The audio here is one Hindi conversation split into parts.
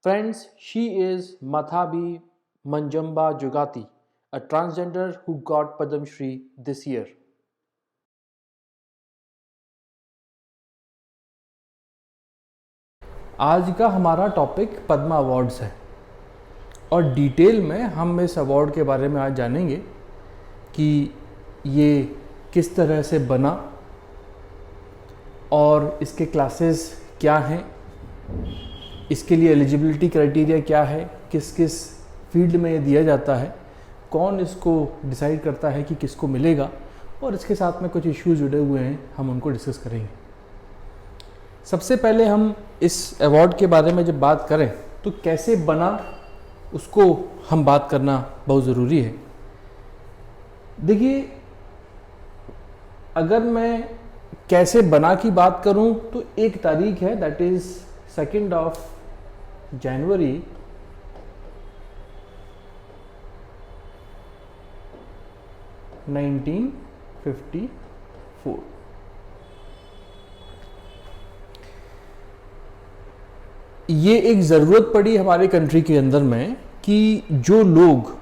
Friends, she is Mathabi Manjamba Jugati, a transgender who got Padam Shri this year. आज का हमारा टॉपिक पद्मा अवार्ड्स है और डिटेल में हम इस अवार्ड के बारे में आज जानेंगे कि ये किस तरह से बना और इसके क्लासेस क्या हैं, इसके लिए एलिजिबिलिटी क्राइटेरिया क्या है, किस किस फील्ड में ये दिया जाता है, कौन इसको डिसाइड करता है कि किसको मिलेगा, और इसके साथ में कुछ इश्यूज जुड़े हुए हैं, हम उनको डिस्कस करेंगे। सबसे पहले हम इस अवार्ड के बारे में जब बात करें तो कैसे बना उसको हम बात करना बहुत ज़रूरी है। देखिए, अगर मैं कैसे बना की बात करूं तो एक तारीख है, दैट इज़ 2 जनवरी 1954। ये एक ज़रूरत पड़ी हमारे कंट्री के अंदर में कि जो लोग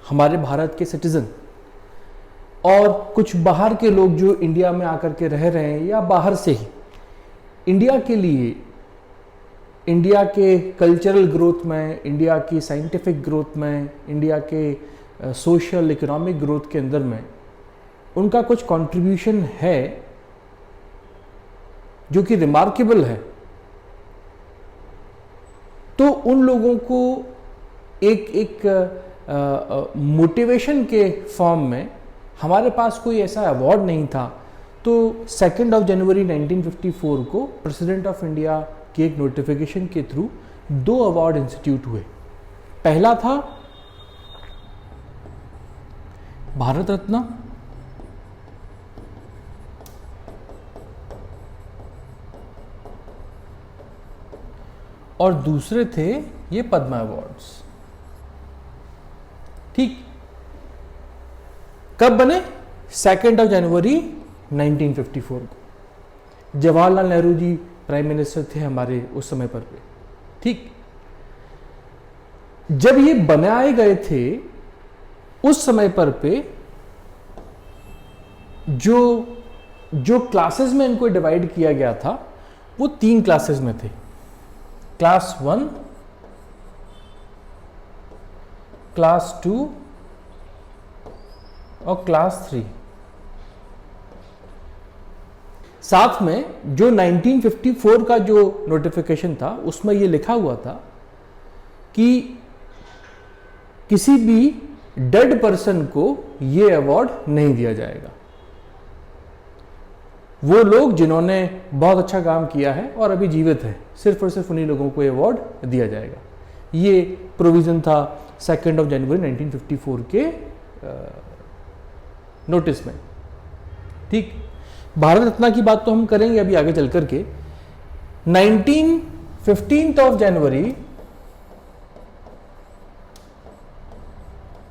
हमारे भारत के सिटीज़न और कुछ बाहर के लोग जो इंडिया में आकर के रह रहे हैं या बाहर से ही इंडिया के लिए, इंडिया के कल्चरल ग्रोथ में, इंडिया की साइंटिफिक ग्रोथ में, इंडिया के सोशल इकोनॉमिक ग्रोथ के अंदर में उनका कुछ कंट्रीब्यूशन है जो कि रिमार्केबल है, तो उन लोगों को एक मोटिवेशन के फॉर्म में हमारे पास कोई ऐसा अवार्ड नहीं था, तो 2 जनवरी 1954 को प्रेसिडेंट ऑफ इंडिया के एक नोटिफिकेशन के थ्रू 2 अवार्ड इंस्टीट्यूट हुए। पहला था भारत रत्न और दूसरे थे ये पद्मा अवार्ड्स। ठीक, कब बने? 2 जनवरी 1954 को। जवाहरलाल नेहरू जी प्राइम मिनिस्टर थे हमारे उस समय पर। ठीक, जब ये बनाए गए थे उस समय पर पे जो क्लासेस में इनको डिवाइड किया गया था वो 3 क्लासेस में थे, क्लास 1, क्लास 2 और क्लास 3। साथ में जो 1954 का जो नोटिफिकेशन था उसमें ये लिखा हुआ था कि किसी भी डेड पर्सन को ये अवार्ड नहीं दिया जाएगा। वो लोग जिन्होंने बहुत अच्छा काम किया है और अभी जीवित है, सिर्फ और सिर्फ उन्हीं लोगों को ये अवार्ड दिया जाएगा। ये प्रोविजन था 2 जनवरी 1954 के नोटिस में। ठीक, भारत रत्न की बात तो हम करेंगे अभी आगे चल करके। 15 जनवरी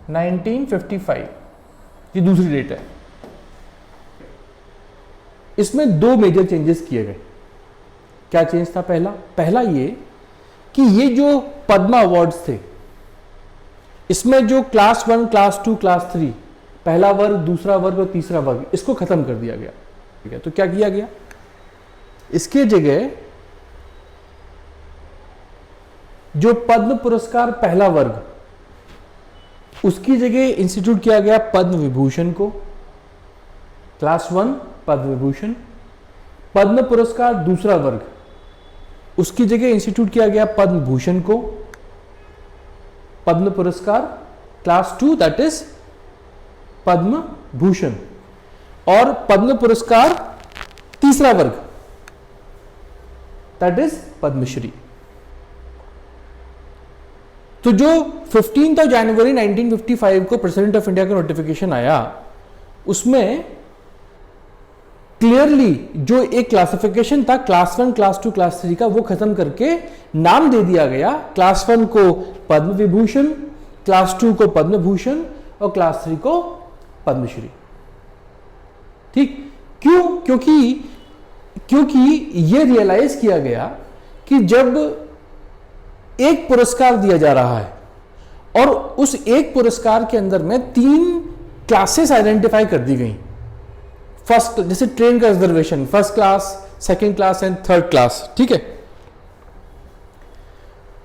1955 ये दूसरी डेट है। इसमें 2 मेजर चेंजेस किए गए। क्या चेंज था? पहला ये कि ये जो पद्मा अवार्ड्स थे इसमें जो क्लास 1, क्लास 2, क्लास 3, पहला वर्ग, दूसरा वर्ग और तीसरा वर्ग, इसको खत्म कर दिया गया। तो क्या किया गया? इसके जगह जो पद्म पुरस्कार पहला वर्ग, उसकी जगह इंस्टीट्यूट किया गया पद्म विभूषण को। क्लास 1 पद्म विभूषण, पद्म पुरस्कार दूसरा वर्ग, उसकी जगह इंस्टीट्यूट किया गया पद्म भूषण को। पद्म पुरस्कार class 2 that is Padma Bhushan, और पद्म पुरस्कार तीसरा वर्ग दैट इज पद्मश्री। तो जो 15 जनवरी 1955 को प्रेसिडेंट ऑफ इंडिया का नोटिफिकेशन आया उसमें क्लियरली जो एक क्लासिफिकेशन था क्लास 1, क्लास 2, क्लास 3 का, वो खत्म करके नाम दे दिया गया क्लास 1 को पद्म विभूषण, क्लास 2 को पद्म भूषण और क्लास 3 को पद्मश्री। ठीक, क्यों? क्योंकि ये रियलाइज किया गया कि जब एक पुरस्कार दिया जा रहा है और उस एक पुरस्कार के अंदर में 3 क्लासेस आइडेंटिफाई कर दी गई। फर्स्ट, जैसे ट्रेन का reservation, first class, second class and third class, ठीक है।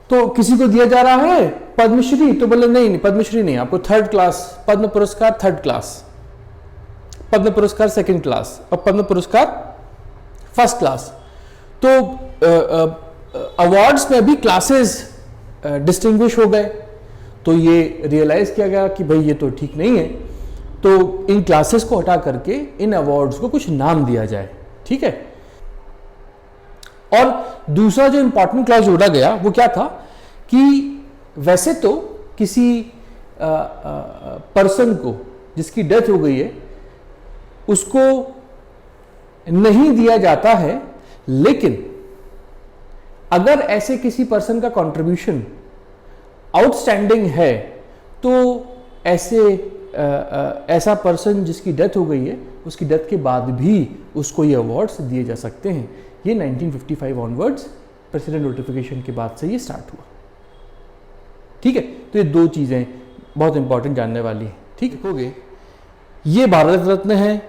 तो किसी को दिया जा रहा है पद्मश्री, तो बोले नहीं पद्मश्री नहीं, आपको थर्ड क्लास पद्म पुरस्कार, थर्ड क्लास पद्म पुरस्कार सेकंड क्लास और पद्म पुरस्कार फर्स्ट क्लास। तो अवार्ड्स में भी क्लासेस डिस्टिंग्विश हो गए। तो ये रियलाइज किया गया कि भाई ये तो ठीक नहीं है, तो इन क्लासेस को हटा करके इन अवार्ड्स को कुछ नाम दिया जाए, ठीक है। और दूसरा जो इंपॉर्टेंट क्लास जोड़ा गया वो क्या था कि वैसे तो किसी पर्सन को जिसकी डेथ हो गई है उसको नहीं दिया जाता है, लेकिन अगर ऐसे किसी पर्सन का कंट्रीब्यूशन आउटस्टैंडिंग है तो ऐसा पर्सन जिसकी डेथ हो गई है उसकी डेथ के बाद भी उसको ये अवार्ड्स दिए जा सकते हैं। ये 1955 ऑनवर्ड्स प्रेसिडेंट नोटिफिकेशन के बाद से ये स्टार्ट हुआ, ठीक है। तो ये 2 चीजें बहुत इंपॉर्टेंट जानने वाली हैं, ठीक हो गए। ये भारत रत्न है,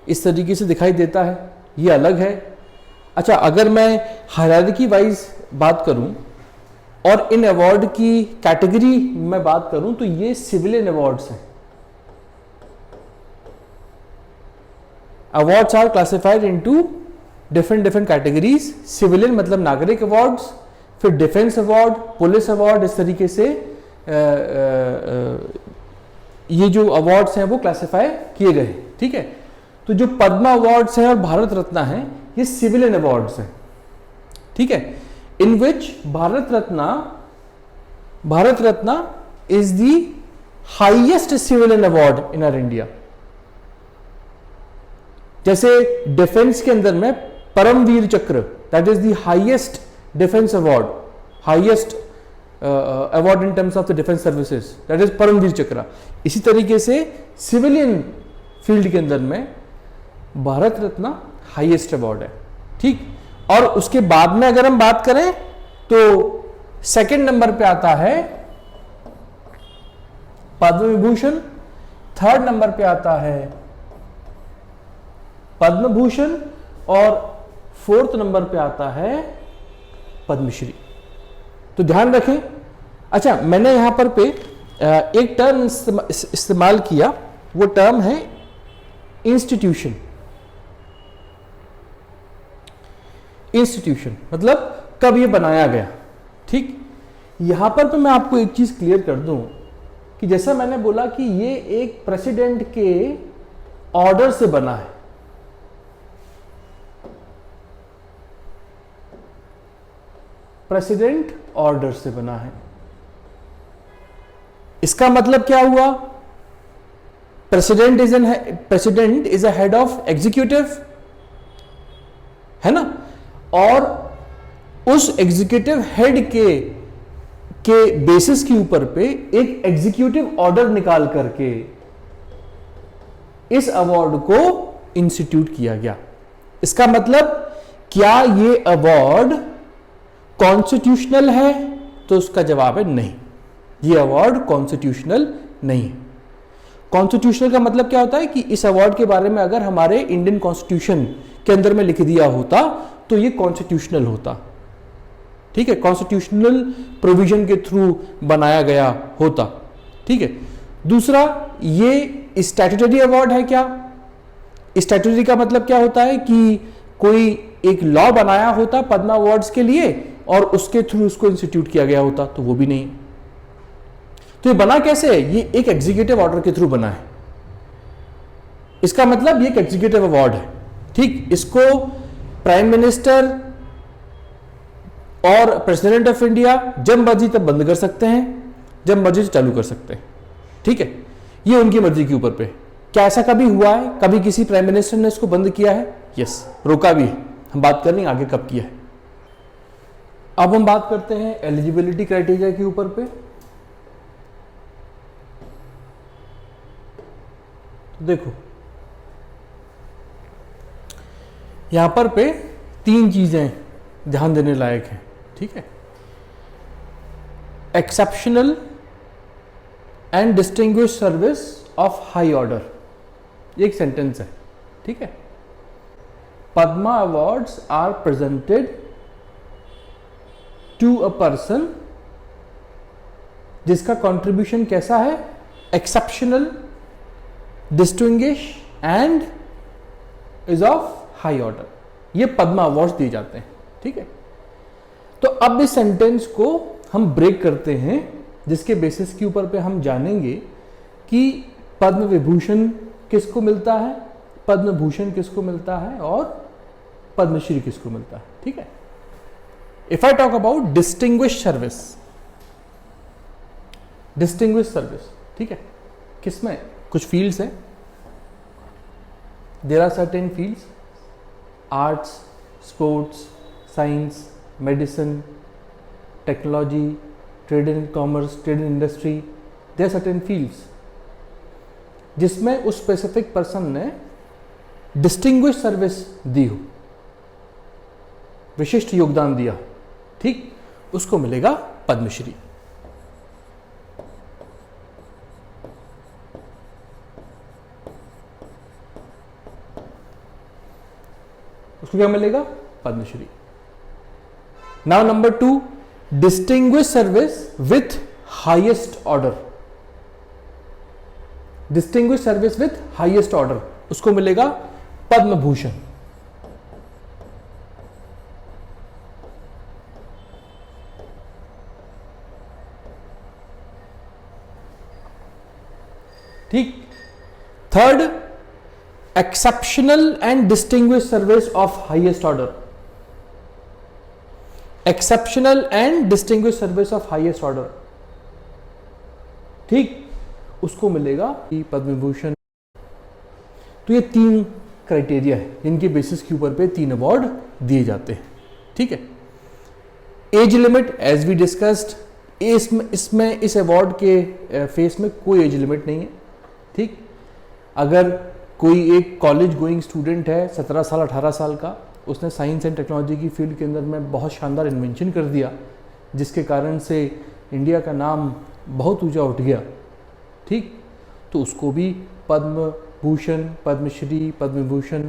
इस तरीके से दिखाई देता है, ये अलग है। अच्छा, अगर मैं हायरार्की वाइज बात करूं और इन अवार्ड की कैटेगरी में बात करूं तो ये सिविलियन अवार्ड्स हैं। Awards are classified into different categories. Civilian मतलब नागरिक अवार्ड्स, फिर डिफेंस अवार्ड, पुलिस अवार्ड, इस तरीके से ये जो अवार्ड्स हैं वो क्लासिफाई किए गए, ठीक है। तो जो पद्मा अवार्ड्स हैं और भारत रत्न हैं ये सिविलियन अवार्ड्स हैं, ठीक है। In which Bharat Ratna is the highest civilian award in our India. जैसे डिफेंस के अंदर में Param Vir Chakra, that is the highest defence award, highest award in terms of the defence services, that is Param Vir Chakra. इसी तरीके से सिविलियन फील्ड के अंदर में भारत रत्न हाईएस्ट अवार्ड है, ठीक। और उसके बाद में अगर हम बात करें तो सेकंड नंबर पे आता है पद्म विभूषण, थर्ड नंबर पे आता है पद्म भूषण और फोर्थ नंबर पे आता है पद्मश्री। तो ध्यान रखें। अच्छा, मैंने यहां पर पे एक टर्म इस्तेमाल किया, वो टर्म है इंस्टीट्यूशन। इंस्टीट्यूशन मतलब कब ये बनाया गया, ठीक। यहां पर मैं आपको एक चीज क्लियर कर दूं कि जैसा मैंने बोला कि ये एक प्रेसिडेंट के ऑर्डर से बना है। प्रेसिडेंट ऑर्डर से बना है। इसका मतलब क्या हुआ? President is a head of executive, है ना। और उस एग्जीक्यूटिव हेड के बेसिस के ऊपर पे एक एग्जीक्यूटिव ऑर्डर निकाल करके इस अवार्ड को इंस्टीट्यूट किया गया। इसका मतलब क्या ये अवार्ड कॉन्स्टिट्यूशनल है? तो उसका जवाब है नहीं, ये अवार्ड कॉन्स्टिट्यूशनल नहीं है। कॉन्स्टिट्यूशनल का मतलब क्या होता है कि इस अवार्ड के बारे में अगर हमारे इंडियन कॉन्स्टिट्यूशन के अंदर में लिख दिया होता तो ये कॉन्स्टिट्यूशनल होता, ठीक है, कॉन्स्टिट्यूशनल प्रोविजन के थ्रू बनाया गया होता, ठीक है। दूसरा, ये स्टैट्यूटरी अवार्ड है क्या? स्टैट्यूटरी का मतलब क्या होता है कि कोई एक लॉ बनाया होता पद्मा अवार्ड्स के लिए और उसके थ्रू उसको इंस्टीट्यूट किया गया होता, तो वो भी नहीं। तो ये बना कैसे है? ये एक एग्जीक्यूटिव ऑर्डर के थ्रू बना है। इसका मतलब ये एक एग्जीक्यूटिव अवार्ड है, ठीक। इसको प्राइम मिनिस्टर और प्रेसिडेंट ऑफ इंडिया जब मर्जी तब बंद कर सकते हैं, जब मर्जी चालू कर सकते हैं, ठीक है। ये उनकी मर्जी के ऊपर पे। क्या ऐसा कभी हुआ है? कभी किसी प्राइम मिनिस्टर ने इसको बंद किया है? यस, रोका भी है। हम बात कर रहे हैं आगे कब किया है। अब हम बात करते हैं एलिजिबिलिटी क्राइटेरिया के ऊपर पे। तो देखो यहां पर पे 3 चीजें ध्यान देने लायक हैं, ठीक है। Exceptional and distinguish service of high order, ये एक सेंटेंस है, ठीक है। Padma awards are presented to a person जिसका कंट्रीब्यूशन कैसा है, exceptional, distinguish and is of high order, ये पद्मा अवार्ड्स दिए जाते हैं, ठीक है। तो अब इस सेंटेंस को हम ब्रेक करते हैं, जिसके बेसिस के ऊपर पे हम जानेंगे कि पद्म विभूषण किसको मिलता है, पद्म भूषण किसको मिलता है और पद्मश्री किसको मिलता है, ठीक है। If I talk about distinguish service, distinguish service, ठीक है, किसमें कुछ फील्ड्स हैं, there are certain fields, arts, sports, science, medicine, technology, trade and commerce, trade and industry, there are certain fields जिसमें उस स्पेसिफिक पर्सन ने डिस्टिंग्विश सर्विस दी हो, विशिष्ट योगदान दिया, ठीक, उसको मिलेगा पद्मश्री। उसको क्या मिलेगा, Padma Shri. Now number 2, distinguish service with highest order, distinguish service with highest order, उसको मिलेगा पद्म भूषण। ठीक। Third, exceptional and distinguish service of highest order, exceptional and distinguish service of highest order, ठीक, उसको मिलेगा पद्म विभूषण। तो ये 3 क्राइटेरिया है जिनके बेसिस के ऊपर पे 3 अवार्ड दिए जाते हैं, ठीक है। Age limit as we discussed, इसमें इस अवार्ड के फेस में कोई एज लिमिट नहीं है, ठीक। अगर कोई एक कॉलेज गोइंग स्टूडेंट है 17 साल 18 साल का, उसने साइंस एंड टेक्नोलॉजी की फील्ड के अंदर में बहुत शानदार इन्वेंशन कर दिया जिसके कारण से इंडिया का नाम बहुत ऊंचा उठ गया, ठीक, तो उसको भी पद्म भूषण, पद्मश्री, पद्म विभूषण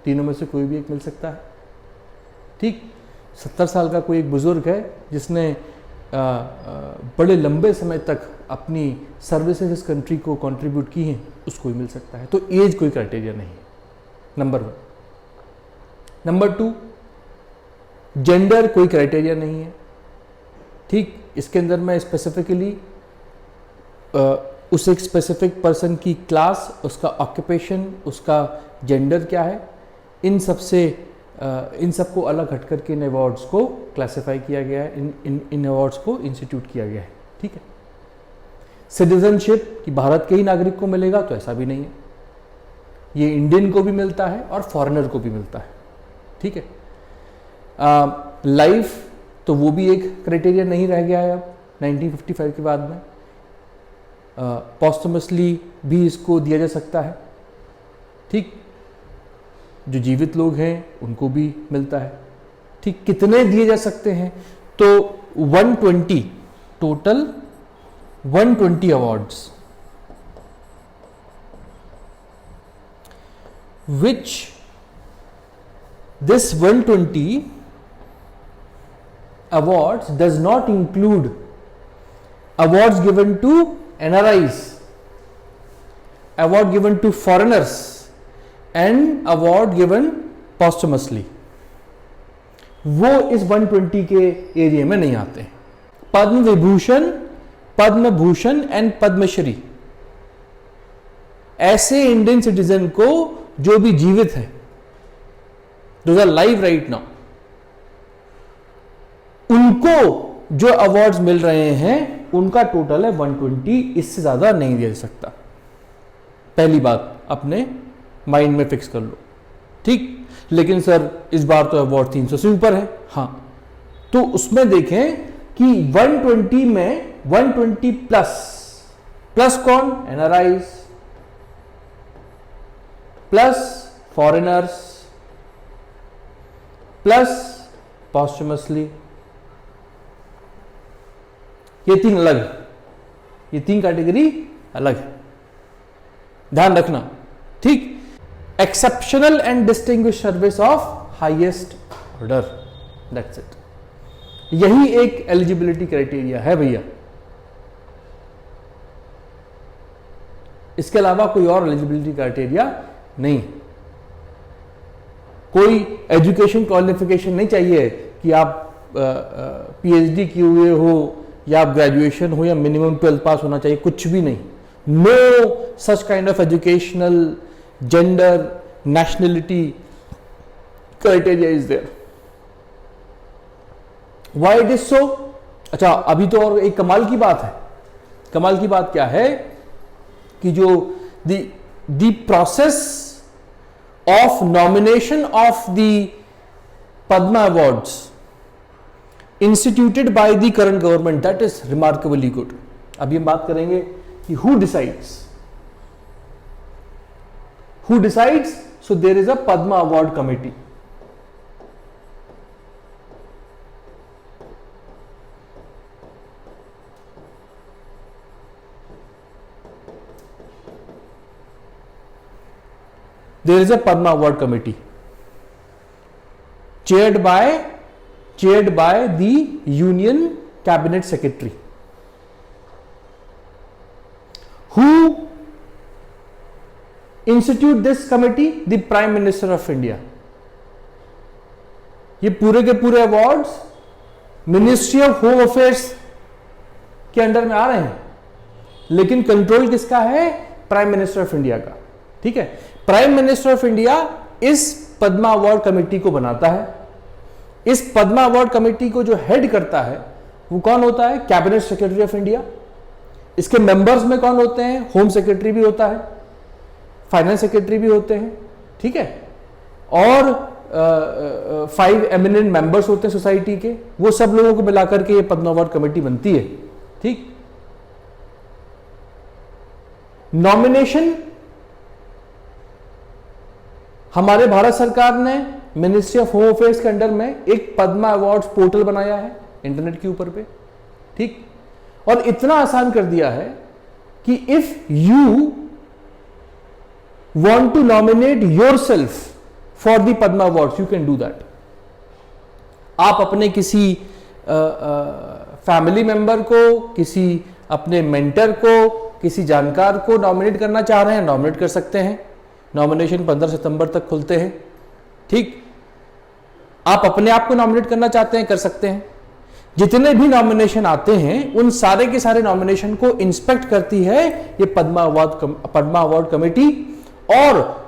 तीनों में से कोई भी एक मिल सकता है, ठीक। 70 साल का कोई एक बुजुर्ग है जिसने बड़े लंबे समय तक अपनी सर्विसेज इस कंट्री को कंट्रीब्यूट की हैं, उसको भी मिल सकता है। तो एज कोई क्राइटेरिया नहीं है, नंबर 1। नंबर 2, जेंडर कोई क्राइटेरिया नहीं है, ठीक। इसके अंदर मैं स्पेसिफिकली उस एक स्पेसिफिक पर्सन की क्लास, उसका ऑक्यूपेशन, उसका जेंडर क्या है, इन सबको अलग हट करके इन अवार्ड्स को क्लासिफाई किया गया है, इन अवार्ड्स को इंस्टीट्यूट किया गया है, ठीक है। सिटीजनशिप कि भारत के ही नागरिक को मिलेगा, तो ऐसा भी नहीं है, ये इंडियन को भी मिलता है और फॉरेनर को भी मिलता है, ठीक है। लाइफ तो वो भी एक क्राइटेरिया नहीं रह गया है अब 1955 के बाद में। पॉस्टमसली भी इसको दिया जा सकता है, ठीक, जो जीवित लोग हैं उनको भी मिलता है, ठीक। कितने दिए जा सकते हैं, तो 120, total 120 awards which this 120 awards does not include awards given to NRIs, award given to foreigners and award given posthumously, वो इस 120 के एरिया में नहीं आते। पद्म विभूषण, पद्म भूषण एंड पद्मश्री ऐसे इंडियन सिटीजन को जो भी जीवित है, those are live right now, उनको जो अवार्ड्स मिल रहे हैं उनका टोटल है 120, इससे ज्यादा नहीं दिया जा सकता। पहली बात अपने माइंड में फिक्स कर लो, ठीक। लेकिन सर इस बार तो अवार्ड 300 से ऊपर है, हाँ, तो उसमें देखें कि 120 में 120 प्लस कौन, NRIs plus foreigners plus posthumously ये तीन अलग है, ये तीन कैटेगरी अलग है, ध्यान रखना, ठीक। Exceptional and distinguish service of highest order, that's it. यही एक एलिजिबिलिटी क्राइटेरिया है भैया, इसके अलावा कोई और एलिजिबिलिटी क्राइटेरिया नहीं। कोई एजुकेशन क्वालिफिकेशन नहीं चाहिए कि आप पीएचडी किए हुए हो या आप ग्रेजुएशन हो या मिनिमम 12th पास होना चाहिए, कुछ भी नहीं। No such kind of educational, gender, nationality criteria is there. Why it is so? अच्छा, अभी तो और एक कमाल की बात है। कमाल की बात क्या है कि जो the process of nomination of the Padma awards instituted by the current government, that is remarkably good. अभी हम बात करेंगे कि who decides? Who decides? So there is a Padma Award committee. There is a Padma Award committee chaired by the Union Cabinet Secretary, who institute this committee? The Prime Minister of India. ये पूरे के पूरे awards ministry of home affairs के अंडर में आ रहे हैं, लेकिन कंट्रोल किसका है? प्राइम मिनिस्टर ऑफ इंडिया का, ठीक है। प्राइम मिनिस्टर ऑफ इंडिया इस पद्मा अवार्ड कमेटी को बनाता है। इस पद्मा अवार्ड कमेटी को जो हेड करता है वो कौन होता है? Cabinet secretary of India. इसके मेंबर्स में कौन होते हैं? होम सेक्रेटरी भी होता है, फाइनेंस सेक्रेटरी भी होते हैं, ठीक है, और 5 एमिनेंट मेंबर्स होते हैं सोसाइटी के। वो सब लोगों को मिलाकर के ये पद्मा अवार्ड कमेटी बनती है, ठीक। नॉमिनेशन हमारे भारत सरकार ने मिनिस्ट्री ऑफ होम अफेयर्स के अंडर में एक पद्मा अवार्ड्स पोर्टल बनाया है इंटरनेट के ऊपर पे, ठीक, और इतना आसान कर दिया है कि if you want to nominate yourself for the Padma awards, you can do that. आप अपने किसी फैमिली मेंबर को, किसी अपने मेंटर को, किसी जानकार को नॉमिनेट करना चाह रहे हैं, नॉमिनेट कर सकते हैं। नॉमिनेशन 15 सितंबर तक खुलते हैं, ठीक। आप अपने आप को नॉमिनेट करना चाहते हैं, कर सकते हैं। जितने भी नॉमिनेशन आते हैं उन सारे के सारे नॉमिनेशन को इंस्पेक्ट करती है ये पद्मा अवार्ड कमेटी, और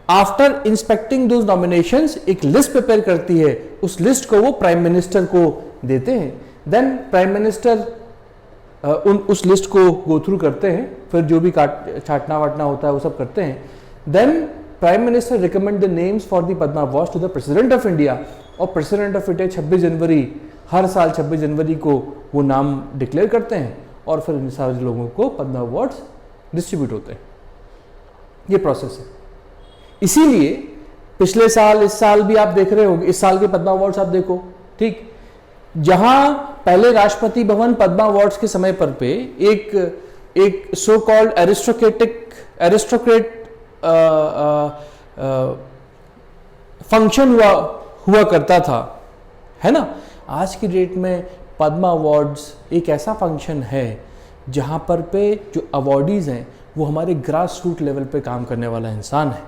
आफ्टर इंस्पेक्टिंग दोज नॉमिनेशंस एक लिस्ट प्रिपेयर करती है। उस लिस्ट को वो प्राइम मिनिस्टर को देते हैं। देन प्राइम मिनिस्टर उस लिस्ट को गो थ्रू करते हैं, फिर जो भी छाटना वाटना होता है वो सब करते हैं। Then prime minister recommend the names for the Padma awards to the president of India, और प्रेसिडेंट ऑफ इंडिया 26 जनवरी, हर साल 26 जनवरी को वो नाम डिक्लेयर करते हैं, और फिर इन सारे लोगों को पद्मा अवार्ड्स डिस्ट्रीब्यूट होते हैं। ये प्रोसेस है। इसीलिए पिछले साल, इस साल भी आप देख रहे होंगे, इस साल के पद्मा अवार्ड्स आप देखो, ठीक, जहां पहले राष्ट्रपति भवन पद्मा अवार्ड्स के समय पर पे एक सो कॉल्ड एरिस्टोक्रेट फंक्शन हुआ करता था, है ना। आज की डेट में पद्मा अवार्ड्स एक ऐसा फंक्शन है जहां पर पे जो अवार्डीज हैं वो हमारे ग्रास रूट लेवल पे काम करने वाला इंसान है।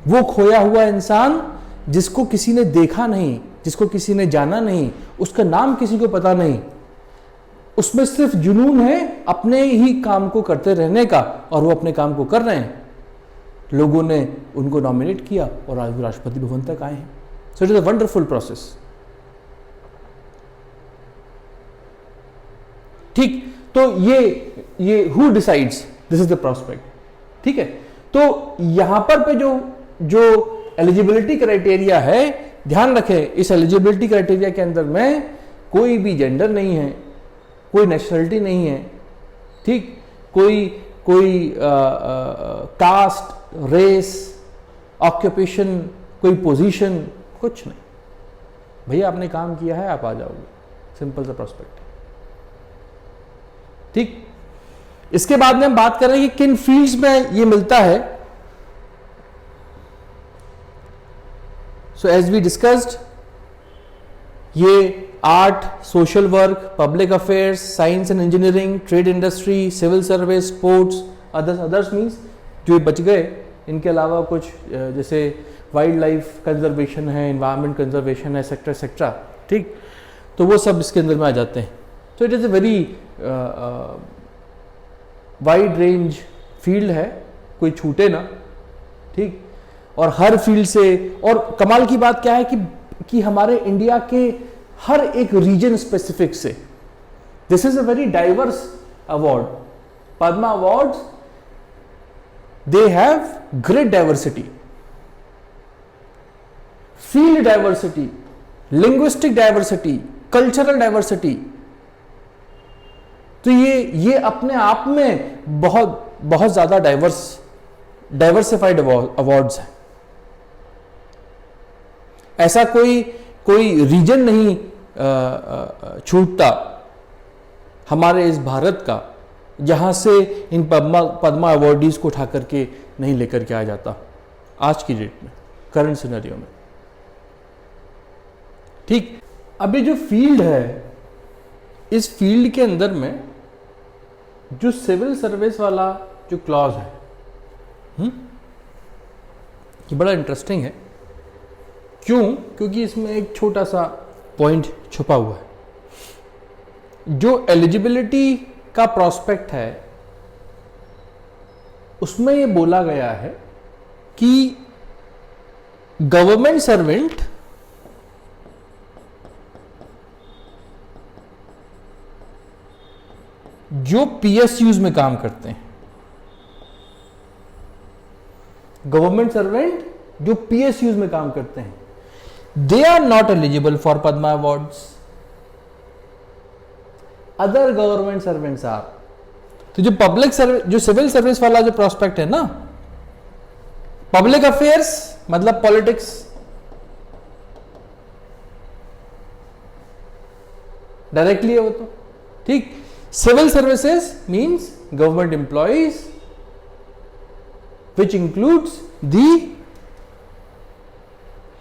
वो खोया हुआ इंसान जिसको किसी ने देखा नहीं, जिसको किसी ने जाना नहीं, उसका नाम किसी को पता नहीं, उसमें सिर्फ जुनून है अपने ही काम को करते रहने का, और वो अपने काम को कर रहे हैं। लोगों ने उनको नॉमिनेट किया और आज वो राष्ट्रपति भवन तक आए हैं। So it is a wonderful process, ठीक। तो ये who decides, this is the prospect, ठीक है। तो यहां पर पे जो एलिजिबिलिटी क्राइटेरिया है, ध्यान रखें, इस एलिजिबिलिटी क्राइटेरिया के अंदर में कोई भी जेंडर नहीं है, कोई नेशनलिटी नहीं है, ठीक, कोई कास्ट, रेस, ऑक्यूपेशन, कोई पोजीशन, कुछ नहीं। भैया आपने काम किया है, आप आ जाओगे, सिंपल सा प्रोस्पेक्ट है। ठीक, इसके बाद में हम बात कर रहे हैं कि किन फील्ड्स में ये मिलता है। सो एज वी डिस्कस्ड, ये art, social work, public affairs, science and engineering, trade industry, civil service, sports, others means जो बच गए, इनके अलावा कुछ जैसे वाइल्ड लाइफ कंजर्वेशन है, एनवायरमेंट कंजर्वेशन है, एक्सेट्रा एक्सेट्रा। ठीक, तो वो सब इसके अंदर में आ जाते हैं। तो it is a very wide range field है, कोई छूटे ना। ठीक, और हर फील्ड से, और कमाल की बात क्या है कि हमारे इंडिया के हर एक रीजन स्पेसिफिक से, this is a very diverse award. Padma awards, they have great diversity, field diversity, linguistic diversity, cultural diversity. तो ये अपने आप में बहुत बहुत ज्यादा डाइवर्सिफाइड अवार्ड्स हैं। ऐसा कोई रीजन नहीं छूटता हमारे इस भारत का जहां से इन पद्मा अवार्डीज को उठा करके नहीं लेकर के आ जाता आज की डेट में, करंट सिनेरियो में। ठीक, अभी जो फील्ड है, इस फील्ड के अंदर में जो सिविल सर्विस वाला जो क्लॉज है, ये बड़ा इंटरेस्टिंग है। क्यों? क्योंकि इसमें एक छोटा सा पॉइंट छुपा हुआ है। जो एलिजिबिलिटी का प्रोस्पेक्ट है, उसमें ये बोला गया है कि गवर्नमेंट सर्वेंट जो पीएसयूज में काम करते हैं, गवर्नमेंट सर्वेंट जो पीएसयूज में काम करते हैं, they are not eligible for Padma awards. Other government servants are. तो जो पब्लिक सर्विस, जो सिविल सर्विस वाला जो प्रोस्पेक्ट है ना, पब्लिक अफेयर्स मतलब पॉलिटिक्स, डायरेक्टली है वो तो। ठीक, civil services means government employees which includes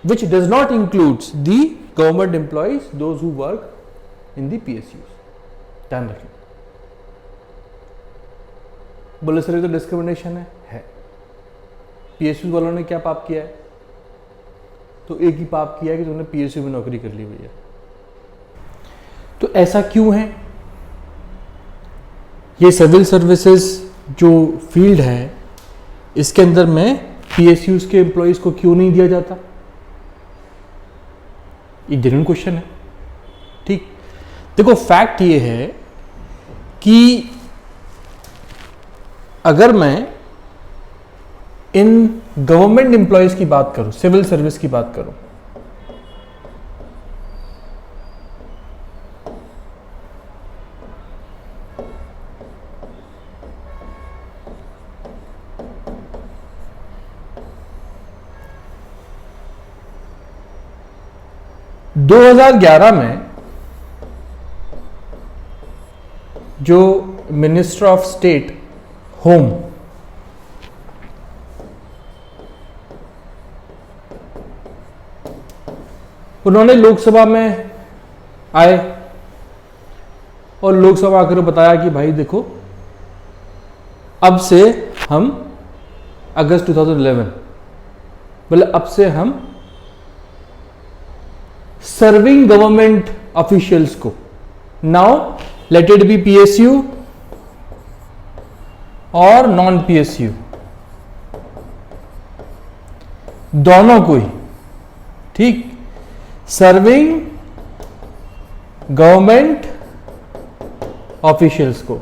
which does not includes the government employees, those who work in the PSUs. ध्यान रखें। बोले सर ये तो डिस्क्रिमिनेशन है। PSU वालों ने क्या पाप किया है? तो एक ही पाप किया है कि तुमने PSU में नौकरी कर ली भैया। तो ऐसा क्यों है? ये सिविल सर्विसेज जो फील्ड है, इसके अंदर में पीएसयूज के एम्प्लॉइज को क्यों नहीं दिया जाता? एक जेन्युइन क्वेश्चन है। ठीक, देखो फैक्ट ये है कि अगर मैं इन गवर्नमेंट एम्प्लॉइज की बात करूं, सिविल सर्विस की बात करूं, – 2011 में जो मिनिस्टर ऑफ स्टेट होम उन्होंने लोकसभा में आए और लोकसभा आकर बताया कि भाई देखो, अब से हम अगस्त 2011 मतलब अब से हम सर्विंग गवर्नमेंट ऑफिशियल्स को, now let it be PSU और नॉन पीएसयू, दोनों को ही, ठीक, सर्विंग गवर्नमेंट ऑफिशियल्स को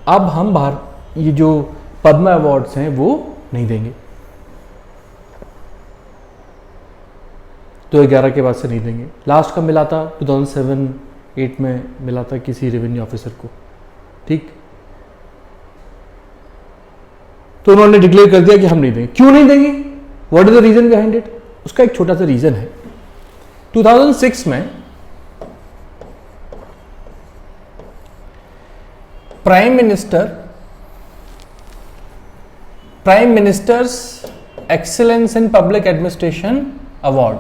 अब हम बाहर ये जो पद्मा अवार्ड्स हैं वो नहीं देंगे। 2011 के बाद से नहीं देंगे। लास्ट कब मिला था? 2007-8 में मिला था किसी रेवेन्यू ऑफिसर को, ठीक। तो उन्होंने डिक्लेयर कर दिया कि हम नहीं देंगे। क्यों नहीं देंगे? What is the reason behind it? उसका एक छोटा सा रीजन है। 2006 में prime minister's excellence in public administration award,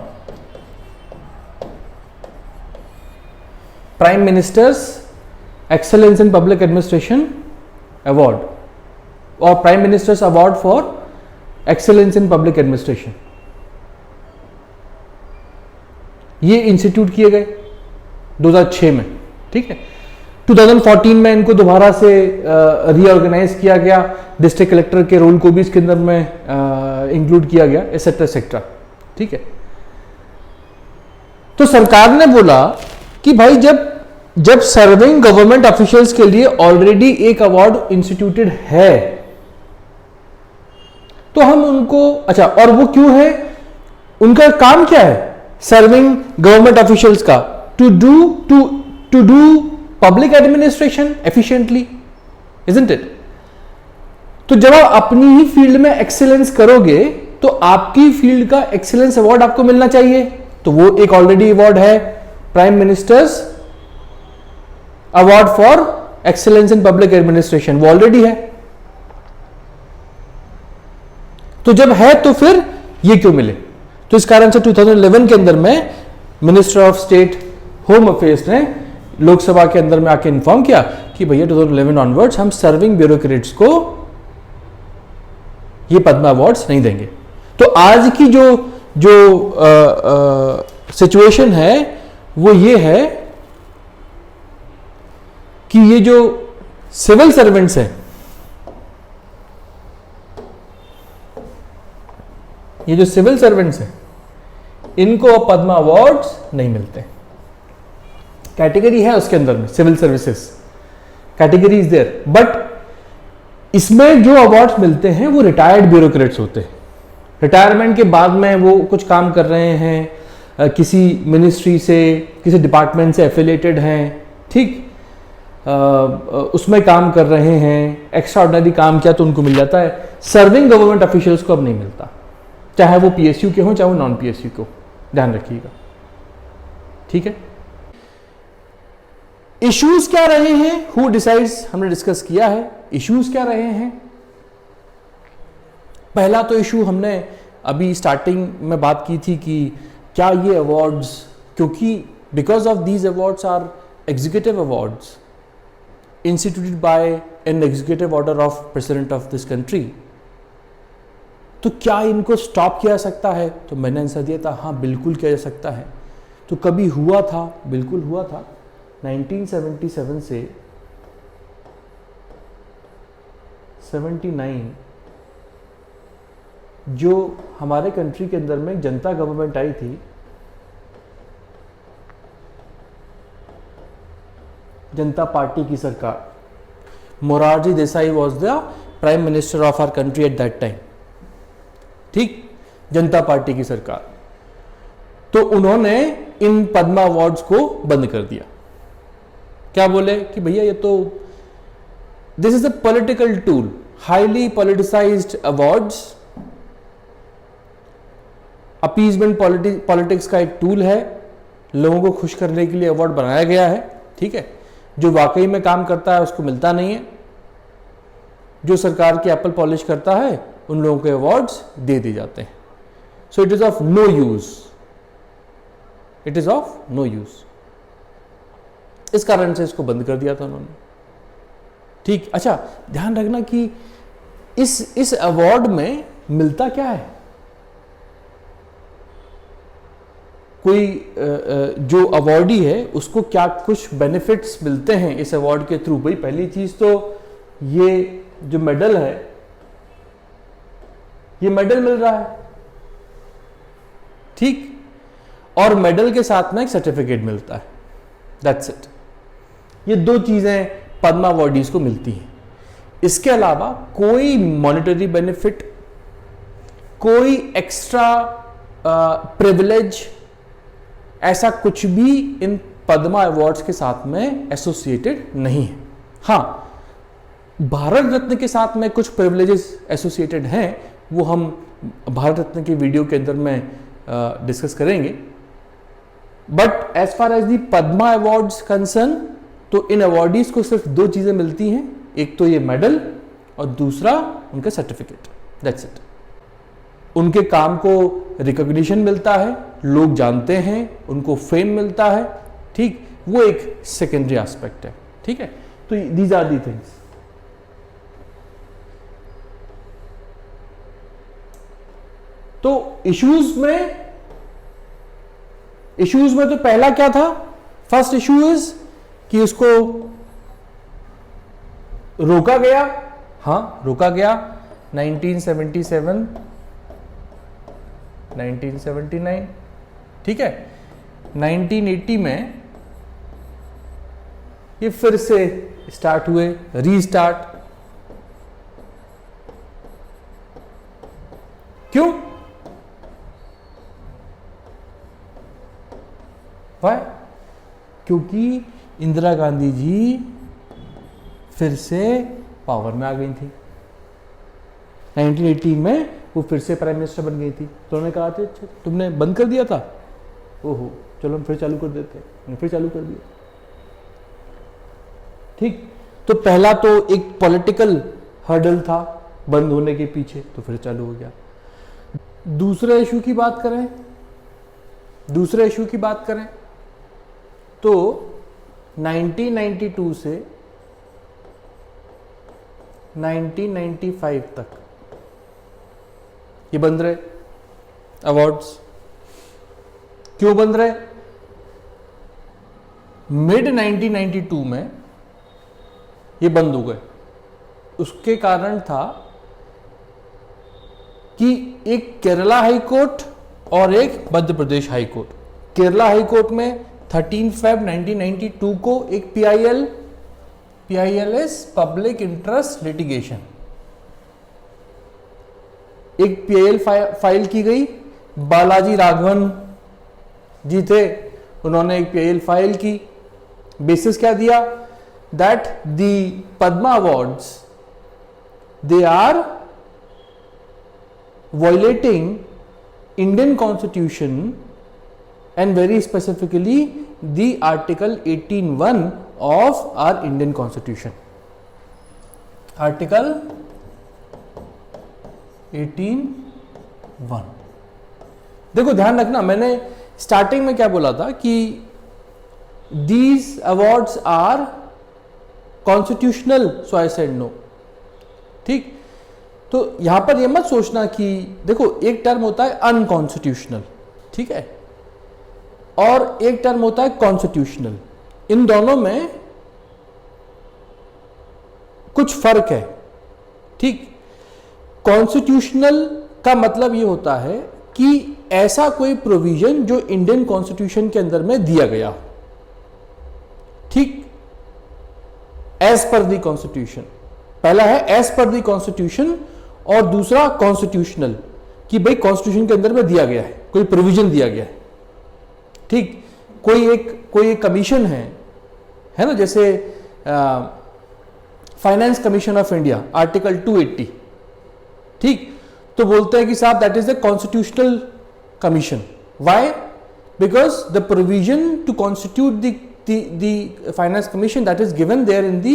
prime minister's excellence in public administration award और prime minister's award for excellence in public administration, ये इंस्टीट्यूट किए गए 2006 में। ठीक है, 2014 में इनको दोबारा से रीऑर्गेनाइज किया गया, डिस्ट्रिक्ट कलेक्टर के रोल को भी इसके अंदर में इंक्लूड किया गया, एसेट्रा एक्सेट्रा। ठीक है, तो सरकार ने बोला कि भाई जब सर्विंग गवर्नमेंट ऑफिशियल्स के लिए ऑलरेडी एक अवार्ड इंस्टीट्यूटेड है तो हम उनको, अच्छा, और वो क्यों है, उनका काम क्या है सर्विंग गवर्नमेंट ऑफिशियल्स का, to do public administration efficiently, isn't it. तो जब आप अपनी ही फील्ड में एक्सीलेंस करोगे तो आपकी फील्ड का एक्सीलेंस अवार्ड आपको मिलना चाहिए, तो वो एक ऑलरेडी अवार्ड है, prime minister's award for excellence in public administration, वो ऑलरेडी है। तो जब है तो फिर ये क्यों मिले, तो इस कारण से 2011 के अंदर में minister of state home affairs ने लोकसभा के अंदर में आके इन्फॉर्म किया कि भैया 2011 ऑनवर्ड्स हम सर्विंग ब्यूरोक्रेट्स को ये पद्मा अवार्ड्स नहीं देंगे। तो आज की जो सिचुएशन है वो ये है कि ये जो सिविल सर्वेंट्स हैं, ये जो सिविल सर्वेंट्स हैं इनको अब पद्मा अवार्ड्स नहीं मिलते। कैटेगरी है उसके अंदर में, civil services category is there, but इसमें जो अवार्ड्स मिलते हैं वो रिटायर्ड ब्यूरोक्रेट्स होते हैं, रिटायरमेंट के बाद में वो कुछ काम कर रहे हैं, किसी मिनिस्ट्री से, किसी डिपार्टमेंट से एफिलिएटेड हैं, ठीक, उसमें काम कर रहे हैं, एक्स्ट्रा ऑर्डिनरी काम किया तो उनको मिल जाता है। सर्विंग गवर्नमेंट ऑफिशियल्स को अब नहीं मिलता, चाहे वो पीएसयू के हों चाहे वो नॉन पीएसयू के हो, ध्यान रखिएगा। ठीक है, इश्यूज क्या रहे हैं, हु डिसाइड्स, हमने डिस्कस किया है। इश्यूज क्या रहे हैं, पहला तो इशू हमने अभी स्टार्टिंग में बात की थी कि क्या ये अवार्ड्स, क्योंकि because of these awards are executive awards instituted by an executive order of president of this country, तो क्या इनको स्टॉप किया जा सकता है, तो मैंने आंसर दिया था हाँ बिल्कुल किया जा सकता है। तो कभी हुआ था, बिल्कुल हुआ था, 1977 से 79 जो हमारे कंट्री के अंदर में जनता गवर्नमेंट आई थी, जनता पार्टी की सरकार, Morarji Desai was the prime minister of our country at that time, ठीक, जनता पार्टी की सरकार, तो उन्होंने इन पद्मा अवार्ड्स को बंद कर दिया। क्या बोले कि भैया ये तो this is a political tool, highly politicised awards, appeasement politics का एक टूल है, लोगों को खुश करने के लिए अवार्ड बनाया गया है। ठीक है, जो वाकई में काम करता है उसको मिलता नहीं है, जो सरकार की एप्पल पॉलिश करता है उन लोगों को अवार्ड्स दे दिए जाते हैं। So it is of no use, it is of no use, इस कारण से इसको बंद कर दिया था उन्होंने। ठीक, अच्छा ध्यान रखना कि इस अवार्ड में मिलता क्या है, कोई जो अवार्डी है उसको क्या कुछ बेनिफिट्स मिलते हैं इस अवार्ड के थ्रू। भाई पहली चीज तो ये जो मेडल है, ये मेडल मिल रहा है, ठीक, और मेडल के साथ में एक सर्टिफिकेट मिलता है, दैट्स इट। ये दो चीजें पद्मा अवार्डीज को मिलती हैं। इसके अलावा कोई मॉनेटरी बेनिफिट, कोई एक्स्ट्रा प्रिविलेज, ऐसा कुछ भी इन पद्मा अवार्ड्स के साथ में एसोसिएटेड नहीं है। हाँ, भारत रत्न के साथ में कुछ प्रिविलेजेस एसोसिएटेड हैं, वो हम भारत रत्न की वीडियो के अंदर में डिस्कस करेंगे। But as far as the Padma awards concern, तो इन अवार्डीज को सिर्फ दो चीजें मिलती हैं, एक तो ये मेडल और दूसरा उनका सर्टिफिकेट, दैट्स इट। उनके काम को रिकॉग्निशन मिलता है, लोग जानते हैं, उनको फेम मिलता है, ठीक, वो एक सेकेंडरी एस्पेक्ट है, ठीक है। तो दीज आर दी थिंग्स। तो इश्यूज में तो पहला क्या था, फर्स्ट इशू इज कि उसको रोका गया, हाँ रोका गया 1977, 1979, ठीक है। 1980 में ये फिर से स्टार्ट हुए, रीस्टार्ट। क्यों? वाई? क्योंकि इंदिरा गांधी जी फिर से पावर में आ गई थी। 1980 में वो फिर से प्राइम मिनिस्टर बन गई थी, तो उन्होंने कहा था अच्छा तुमने बंद कर दिया था, ओहो चलो हम फिर चालू कर देते हैं, फिर चालू कर दिया, ठीक। तो पहला तो एक पॉलिटिकल हर्डल था बंद होने के पीछे, तो फिर चालू हो गया। दूसरे इशू की बात करें तो 1992 से 1995 तक ये बंद रहे अवार्ड्स। क्यों बंद रहे? मिड 1992 में ये बंद हो गए। उसके कारण था कि एक केरला हाई कोर्ट और एक Madhya Pradesh high court. Kerala high court में 13 Feb 1992 को एक PIL is public interest litigation, एक PIL फाइल की गई। बालाजी राघवन जी थे, उन्होंने एक PIL फाइल की। बेसिस क्या दिया? That the Padma awards they are violating Indian Constitution and very specifically the Article 18(1) of our Indian Constitution. Article 18(1). देखो ध्यान रखना, मैंने स्टार्टिंग में क्या बोला था कि these awards are constitutional, so I said no, ठीक। तो यहां पर यह मत सोचना कि देखो एक टर्म होता है अनकॉन्स्टिट्यूशनल, ठीक है, और एक टर्म होता है कॉन्स्टिट्यूशनल। इन दोनों में कुछ फर्क है, ठीक। कॉन्स्टिट्यूशनल का मतलब यह होता है कि ऐसा कोई प्रोविजन जो इंडियन कॉन्स्टिट्यूशन के अंदर में दिया गया हो, ठीक, एज पर द कॉन्स्टिट्यूशन। पहला है एज पर द कॉन्स्टिट्यूशन और दूसरा कॉन्स्टिट्यूशनल, कि भाई कॉन्स्टिट्यूशन के अंदर में दिया गया है, कोई प्रोविजन दिया गया है, ठीक। कोई एक कमीशन है ना, जैसे finance commission of India article 280, ठीक। तो बोलते हैं कि साहब that is the constitutional commission. Why? Because the provision to constitute the finance commission that is given there in the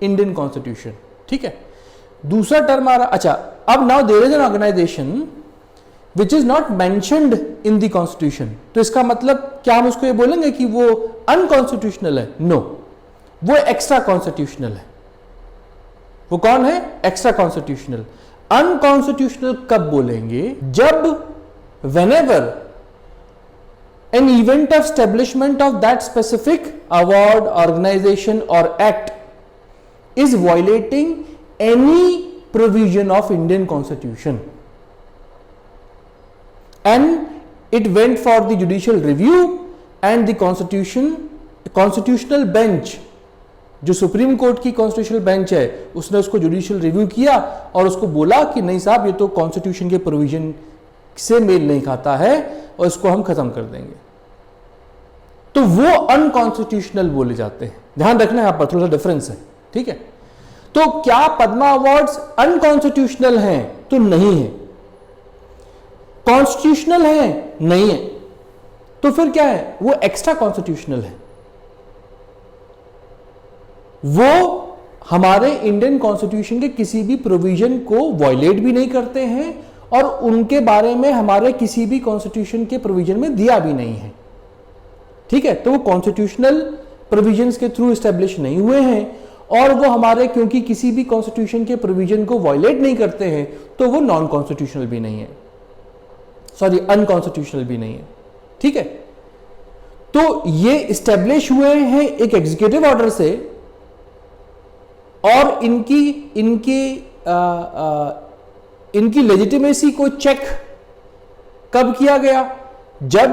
Indian constitution, ठीक है। दूसरा टर्म आ रहा, अच्छा, अब now there is an organisation which is not mentioned in the constitution. तो इसका मतलब क्या हम उसको ये बोलेंगे कि वो अनकॉन्स्टिट्यूशनल है? नो, वो एक्स्ट्रा कॉन्स्टिट्यूशनल है। वो कौन है? Extra constitutional. अनकॉन्स्टिट्यूशनल कब बोलेंगे? जब whenever an event of establishment of that specific award, organization or act is violating any provision of Indian Constitution and it went for the judicial review and the constitutional bench, जो सुप्रीम कोर्ट की कॉन्स्टिट्यूशनल बेंच है, उसने उसको जुडिशियल रिव्यू किया और उसको बोला कि नहीं साहब ये तो कॉन्स्टिट्यूशन के प्रोविजन से मेल नहीं खाता है और इसको हम खत्म कर देंगे, तो वो अनकॉन्स्टिट्यूशनल बोले जाते हैं। ध्यान रखना यहां पर थोड़ा सा डिफरेंस है, ठीक है। तो क्या पद्मा अवार्ड्स अनकॉन्स्टिट्यूशनल हैं? तो नहीं है। कॉन्स्टिट्यूशनल है? नहीं है। तो फिर क्या है, वो एक्स्ट्रा कॉन्स्टिट्यूशनल है, वो हमारे इंडियन कॉन्स्टिट्यूशन के किसी भी प्रोविजन को वॉयलेट भी नहीं करते हैं और उनके बारे में हमारे किसी भी कॉन्स्टिट्यूशन के प्रोविजन में दिया भी नहीं है। ठीक है, तो वो कॉन्स्टिट्यूशनल प्रोविजंस के थ्रू एस्टेब्लिश नहीं हुए हैं और वो हमारे क्योंकि किसी भी कॉन्स्टिट्यूशन के प्रोविजन को वॉयलेट नहीं करते हैं तो वो नॉन कॉन्स्टिट्यूशनल भी नहीं है, सॉरी अनकॉन्स्टिट्यूशनल भी नहीं है। ठीक है, तो ये एस्टेब्लिश हुए हैं एक एग्जीक्यूटिव ऑर्डर से और इनकी लेजिटिमेसी को चेक कब किया गया, जब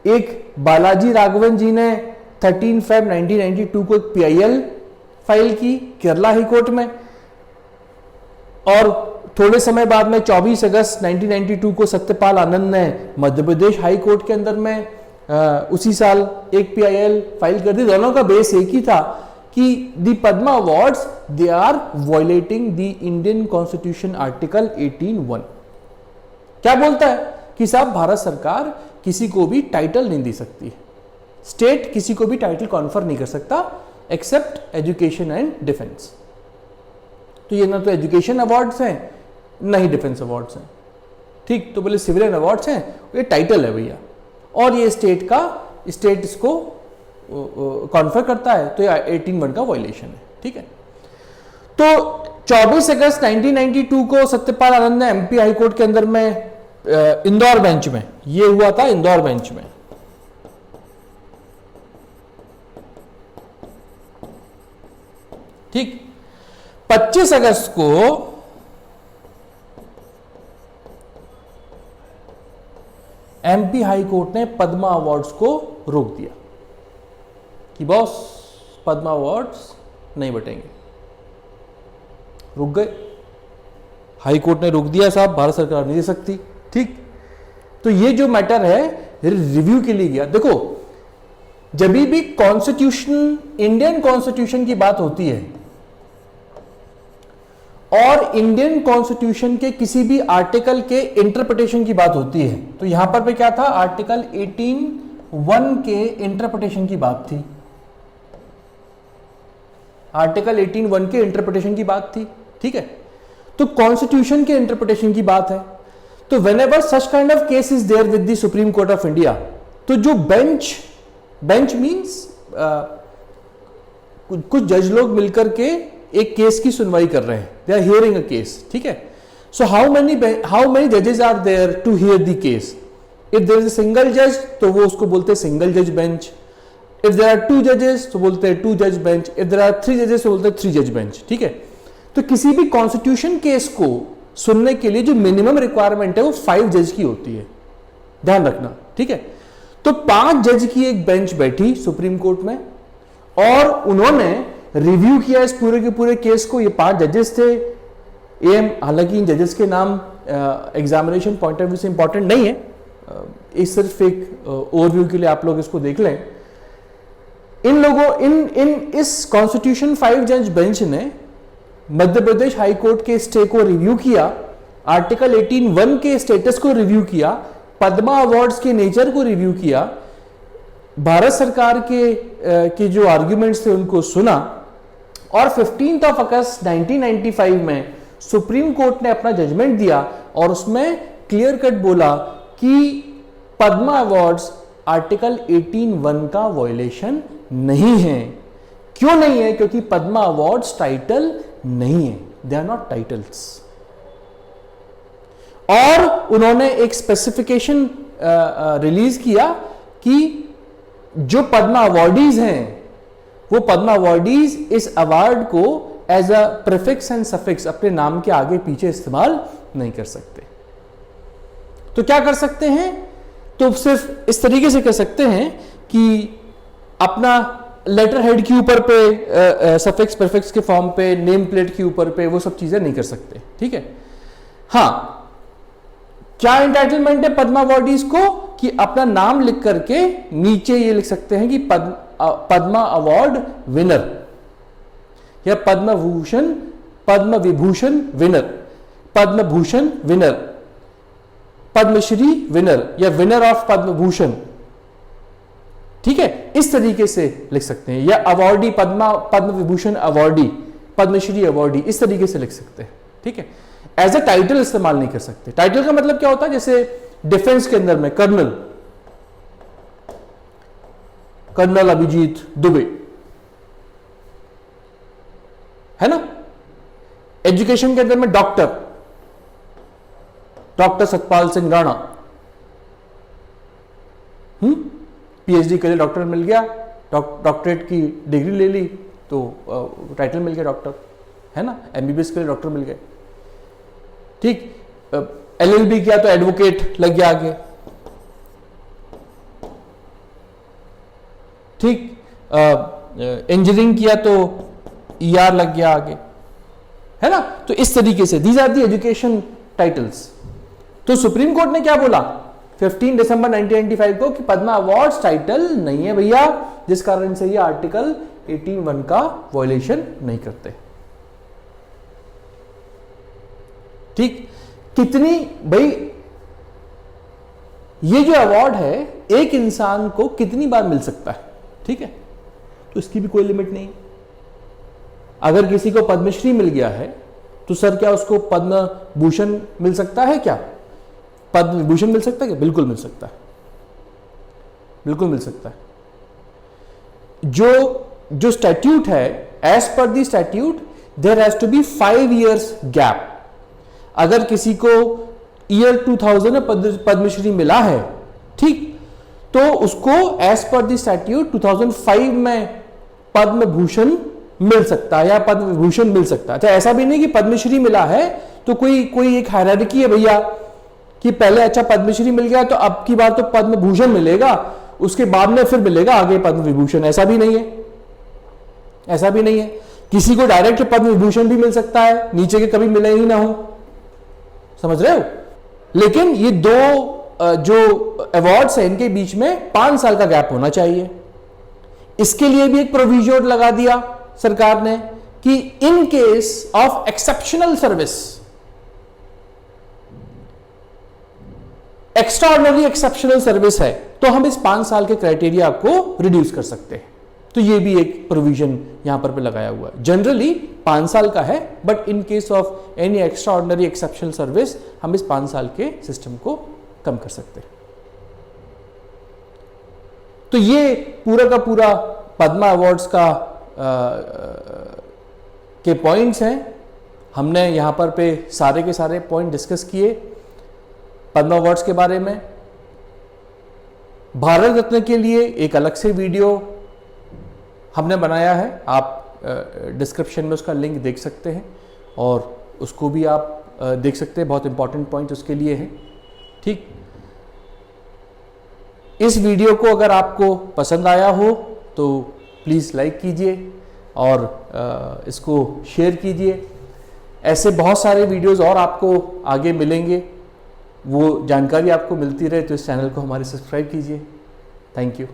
एक बालाजी राघवन जी ने 13 फेब 1992 को एक PIL फाइल की केरला हाई कोर्ट में और थोड़े समय बाद में 24 अगस्त 1992 को सत्यपाल आनंद ने मध्य प्रदेश हाई कोर्ट के अंदर में उसी साल एक PIL फाइल कर दी। दोनों का बेस एक ही था कि the Padma awards they are violating the Indian constitution article 18(1). क्या बोलता है कि साहब भारत सरकार किसी को भी टाइटल नहीं दे सकती, स्टेट किसी को भी टाइटल कॉन्फर नहीं कर सकता एक्सेप्ट एजुकेशन एंड डिफेंस। तो ये ना तो एजुकेशन अवार्ड्स हैं ना ही डिफेंस अवार्ड्स हैं। ठीक, तो बोले सिविलियन अवार्ड्स हैं, ये टाइटल है भैया और ये स्टेट इसको कॉन्फर करता है, तो ये 18(1) का वायलेशन है। ठीक है, तो 24 अगस्त 1992 को सत्यपाल आनंद ने MP हाई कोर्ट के अंदर में इंदौर बेंच में, ये हुआ था इंदौर बेंच में, ठीक। 25 अगस्त को MP हाई कोर्ट ने पद्मा अवार्ड्स को रोक दिया कि बॉस पद्मा अवार्ड्स नहीं बटेंगे, रुक गए। हाई कोर्ट ने रोक दिया, साहब भारत सरकार नहीं दे सकती। ठीक, तो ये जो मैटर है रिव्यू के लिए गया। देखो, जब भी कॉन्स्टिट्यूशन, इंडियन कॉन्स्टिट्यूशन की बात होती है और इंडियन कॉन्स्टिट्यूशन के किसी भी आर्टिकल के इंटरप्रिटेशन की बात होती है, तो यहां पर पे क्या था, आर्टिकल 18(1) के इंटरप्रिटेशन की बात थी, आर्टिकल 18(1) के इंटरप्रिटेशन की बात थी। ठीक है, तो कॉन्स्टिट्यूशन के इंटरप्रिटेशन की बात है। तो whenever such kind of case is there with the supreme court of India, तो जो बेंच मींस कुछ जज लोग मिलकर के एक केस की सुनवाई कर रहे हैं, they are hearing a case. ठीक है, सो हाउ मेनी जजेस are there to here the case. If there is a single जज तो वो उसको बोलते हैं सिंगल जज बेंच, इफ देयर आर 2 जजेस तो बोलते हैं 2 जज बेंच, इफ देयर आर 3 जजेस तो बोलते हैं 3 जज बेंच। ठीक है, तो किसी भी कॉन्स्टिट्यूशन केस को सुनने के लिए जो मिनिमम रिक्वायरमेंट है वो 5 जज की होती है, ध्यान रखना। ठीक है, तो 5 जज की एक बेंच बैठी सुप्रीम कोर्ट में और उन्होंने रिव्यू किया इस पूरे के पूरे केस को। ये 5 जजेस थे। हालांकि इन जजेस के नाम एग्जामिनेशन पॉइंट ऑफ व्यू से इंपॉर्टेंट नहीं है, इस सिर्फ एक ओवरव्यू के लिए आप लोग इसको देख लें। इन लोगों इस कॉन्स्टिट्यूशन 5 जज बेंच ने मध्य प्रदेश हाई कोर्ट के स्टे को रिव्यू किया, आर्टिकल 18(1) के स्टेटस को रिव्यू किया, पद्मा अवार्ड्स के नेचर को रिव्यू किया, भारत सरकार के जो आर्ग्यूमेंट्स थे उनको सुना और 15 अगस्त 1995 में सुप्रीम कोर्ट ने अपना जजमेंट दिया और उसमें क्लियर कट बोला कि पद्मा अवार्ड्स आर्टिकल 18(1) का वायलेशन नहीं है। क्यों नहीं है? क्योंकि पद्मा अवार्ड्स टाइटल नहीं है, दे आर नॉट टाइटल्स। और उन्होंने एक स्पेसिफिकेशन रिलीज किया कि जो पद्मा अवार्डीज हैं वो पद्मा अवार्डीज इस अवार्ड को as a prefix and suffix अपने नाम के आगे पीछे इस्तेमाल नहीं कर सकते। तो क्या कर सकते हैं? तो सिर्फ इस तरीके से कर सकते हैं कि अपना लेटर हेड के ऊपर पे सफिक्स प्रीफिक्स के फॉर्म पे, नेम प्लेट के ऊपर पे वो सब चीजें नहीं कर सकते। ठीक है, हाँ, क्या एंटाइटलमेंट है पद्मा अवार्डीज को कि अपना नाम लिख करके नीचे ये लिख सकते हैं कि पद्मा अवार्ड विनर या Padma Vibhushan winner, Padma Bhushan winner, Padmashri winner या विनर ऑफ पद्म भूषण, ठीक है, इस तरीके से लिख सकते हैं, या awardee, Padma Vibhushan awardee, Padmashri awardee, इस तरीके से लिख सकते हैं। ठीक है, एज अ टाइटल इस्तेमाल नहीं कर सकते। टाइटल का मतलब क्या होता है, जैसे डिफेंस के अंदर में कर्नल अभिजीत दुबे, है ना। एजुकेशन के अंदर में डॉक्टर सतपाल सिंह राणा, पीएचडी के लिए डॉक्टर मिल गया, डॉक्टरेट की डिग्री ले ली तो टाइटल मिल गया डॉक्टर, है ना। एमबीबीएस के लिए डॉक्टर मिल गए। ठीक, एलएलबी किया तो एडवोकेट लग गया आगे। ठीक, इंजीनियरिंग किया तो ईआर लग गया आगे, है ना। तो इस तरीके से these are the education titles. तो सुप्रीम कोर्ट ने क्या बोला 15 दिसंबर 1995 को कि पद्मा अवार्ड्स टाइटल नहीं है भैया, जिस कारण से ये आर्टिकल 18(1) का वायलेशन नहीं करते। ठीक, कितनी भाई ये जो अवार्ड है एक इंसान को कितनी बार मिल सकता है, ठीक है, तो इसकी भी कोई लिमिट नहीं। अगर किसी को पद्मश्री मिल गया है तो सर क्या उसको पद्म भूषण मिल सकता है, क्या पद्म विभूषण मिल सकता है क्या? बिल्कुल मिल सकता है, बिल्कुल मिल सकता है। जो स्टैट्यूट है, as per the statute there has to be 5 years gap. अगर किसी को ईयर 2000 में पद्मश्री मिला है, ठीक, तो उसको एज पर दी स्टैट्यूट 2005 में पद्म भूषण मिल सकता है या पद्म विभूषण मिल सकता है। अच्छा, ऐसा भी नहीं कि पद्मश्री मिला है तो कोई एक हायरार्की है भैया कि पहले अच्छा पद्मश्री मिल गया तो अब की बार तो पद्म भूषण मिलेगा, उसके बाद में फिर मिलेगा आगे पद्म विभूषण। ऐसा भी नहीं है, ऐसा भी नहीं है। किसी को डायरेक्ट पद्म विभूषण भी मिल सकता है, नीचे के कभी मिले ही ना हो, समझ रहे हो। लेकिन ये दो जो अवार्ड्स हैं इनके बीच में 5 साल का गैप होना चाहिए। इसके लिए भी एक प्रोविजन लगा दिया सरकार ने कि in case of exceptional service, extra ordinary exceptional service है तो हम इस 5 साल के क्राइटेरिया को रिड्यूस कर सकते हैं। तो ये भी एक प्रोविजन यहां पर लगाया हुआ है। जनरली 5 साल का है, but in case of any extra ordinary exceptional service हम इस 5 साल के सिस्टम को कम कर सकते हैं। तो ये पूरा का पूरा पद्मा अवार्ड्स का के पॉइंट्स हैं। हमने यहां पर पे सारे के सारे पॉइंट डिस्कस किए पद्मा अवार्ड्स के बारे में। भारत रत्न के लिए एक अलग से वीडियो हमने बनाया है, आप डिस्क्रिप्शन में उसका लिंक देख सकते हैं और उसको भी आप देख सकते हैं, बहुत इंपॉर्टेंट पॉइंट उसके लिए है। ठीक, इस वीडियो को अगर आपको पसंद आया हो तो प्लीज़ लाइक कीजिए और इसको शेयर कीजिए। ऐसे बहुत सारे वीडियोस और आपको आगे मिलेंगे, वो जानकारी आपको मिलती रहे तो इस चैनल को हमारे सब्सक्राइब कीजिए। Thank you.